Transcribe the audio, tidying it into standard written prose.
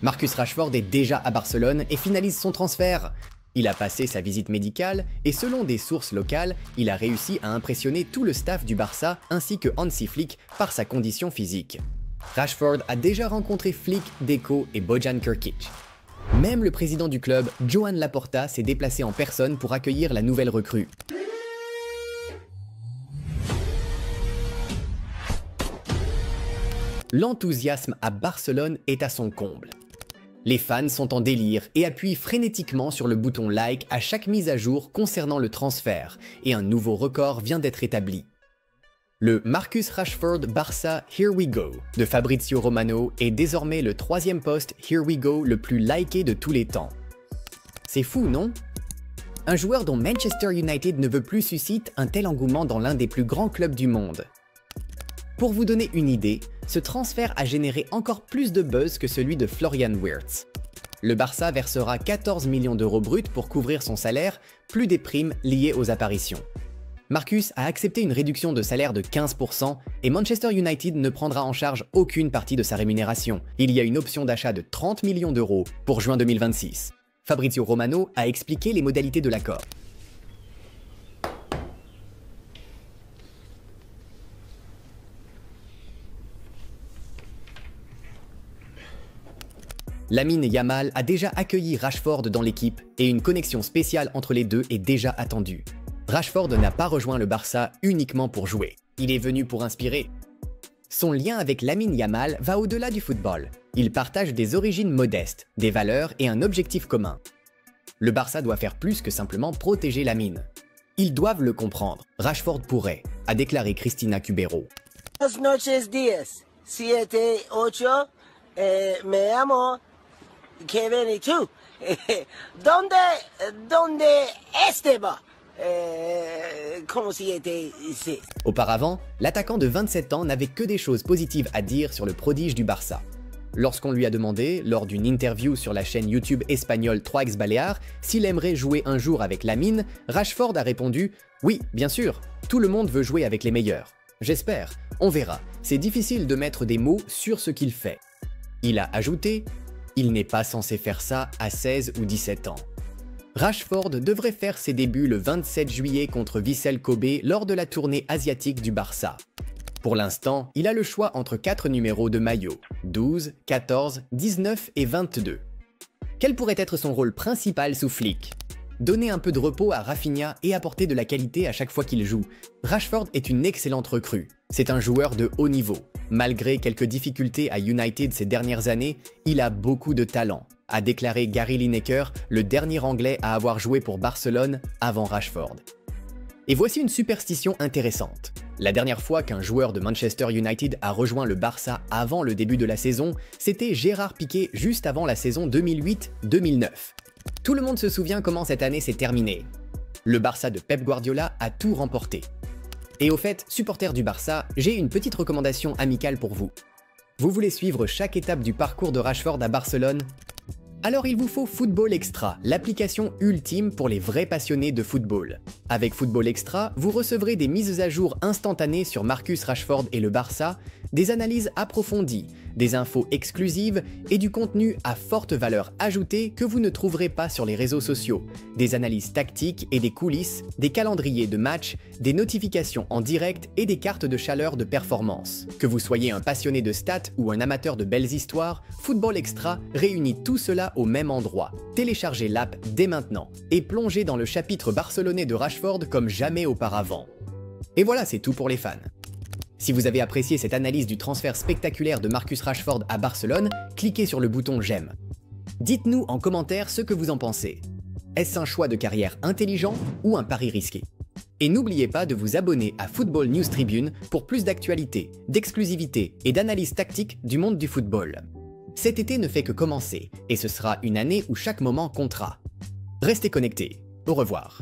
Marcus Rashford est déjà à Barcelone et finalise son transfert. Il a passé sa visite médicale et selon des sources locales, il a réussi à impressionner tout le staff du Barça ainsi que Hansi Flick par sa condition physique. Rashford a déjà rencontré Flick, Deco et Bojan Krkić. Même le président du club, Joan Laporta, s'est déplacé en personne pour accueillir la nouvelle recrue. L'enthousiasme à Barcelone est à son comble. Les fans sont en délire et appuient frénétiquement sur le bouton like à chaque mise à jour concernant le transfert, et un nouveau record vient d'être établi. Le Marcus Rashford Barça Here We Go de Fabrizio Romano est désormais le 3e post Here We Go le plus liké de tous les temps. C'est fou, non? Un joueur dont Manchester United ne veut plus suscite un tel engouement dans l'un des plus grands clubs du monde. Pour vous donner une idée, ce transfert a généré encore plus de buzz que celui de Florian Wirtz. Le Barça versera 14 millions d'euros bruts pour couvrir son salaire, plus des primes liées aux apparitions. Marcus a accepté une réduction de salaire de 15% et Manchester United ne prendra en charge aucune partie de sa rémunération. Il y a une option d'achat de 30 millions d'euros pour juin 2026. Fabrizio Romano a expliqué les modalités de l'accord. Lamine Yamal a déjà accueilli Rashford dans l'équipe et une connexion spéciale entre les deux est déjà attendue. Rashford n'a pas rejoint le Barça uniquement pour jouer, il est venu pour inspirer. Son lien avec Lamine Yamal va au-delà du football. Ils partagent des origines modestes, des valeurs et un objectif commun. Le Barça doit faire plus que simplement protéger Lamine. Ils doivent le comprendre, Rashford pourrait, a déclaré Cristina Cubero. Buenas noches, 10, 7, 8, me llamo Kevin y tú. ¿Dónde Esteban? Comment si était ici? Auparavant, l'attaquant de 27 ans n'avait que des choses positives à dire sur le prodige du Barça. Lorsqu'on lui a demandé, lors d'une interview sur la chaîne YouTube espagnole 3X Balear, s'il aimerait jouer un jour avec Lamine, Rashford a répondu « Oui, bien sûr, tout le monde veut jouer avec les meilleurs. J'espère, on verra, c'est difficile de mettre des mots sur ce qu'il fait. » Il a ajouté « Il n'est pas censé faire ça à 16 ou 17 ans. » Rashford devrait faire ses débuts le 27 juillet contre Vissel Kobe lors de la tournée asiatique du Barça. Pour l'instant, il a le choix entre 4 numéros de maillot, 12, 14, 19 et 22. Quel pourrait être son rôle principal sous Flick? Donner un peu de repos à Rafinha et apporter de la qualité à chaque fois qu'il joue. Rashford est une excellente recrue. C'est un joueur de haut niveau. Malgré quelques difficultés à United ces dernières années, il a beaucoup de talent, a déclaré Gary Lineker, le dernier Anglais à avoir joué pour Barcelone avant Rashford. Et voici une superstition intéressante. La dernière fois qu'un joueur de Manchester United a rejoint le Barça avant le début de la saison, c'était Gérard Piqué juste avant la saison 2008-2009. Tout le monde se souvient comment cette année s'est terminée. Le Barça de Pep Guardiola a tout remporté. Et au fait, supporters du Barça, j'ai une petite recommandation amicale pour vous. Vous voulez suivre chaque étape du parcours de Rashford à Barcelone? Alors il vous faut Football Extra, l'application ultime pour les vrais passionnés de football. Avec Football Extra, vous recevrez des mises à jour instantanées sur Marcus Rashford et le Barça, des analyses approfondies, des infos exclusives et du contenu à forte valeur ajoutée que vous ne trouverez pas sur les réseaux sociaux, des analyses tactiques et des coulisses, des calendriers de matchs, des notifications en direct et des cartes de chaleur de performance. Que vous soyez un passionné de stats ou un amateur de belles histoires, Football Extra réunit tout cela au même endroit. Téléchargez l'app dès maintenant et plongez dans le chapitre barcelonais de Rashford comme jamais auparavant. Et voilà, c'est tout pour les fans. Si vous avez apprécié cette analyse du transfert spectaculaire de Marcus Rashford à Barcelone, cliquez sur le bouton j'aime. Dites-nous en commentaire ce que vous en pensez. Est-ce un choix de carrière intelligent ou un pari risqué? Et n'oubliez pas de vous abonner à Football News Tribune pour plus d'actualités, d'exclusivité et d'analyses tactiques du monde du football. Cet été ne fait que commencer et ce sera une année où chaque moment comptera. Restez connectés. Au revoir.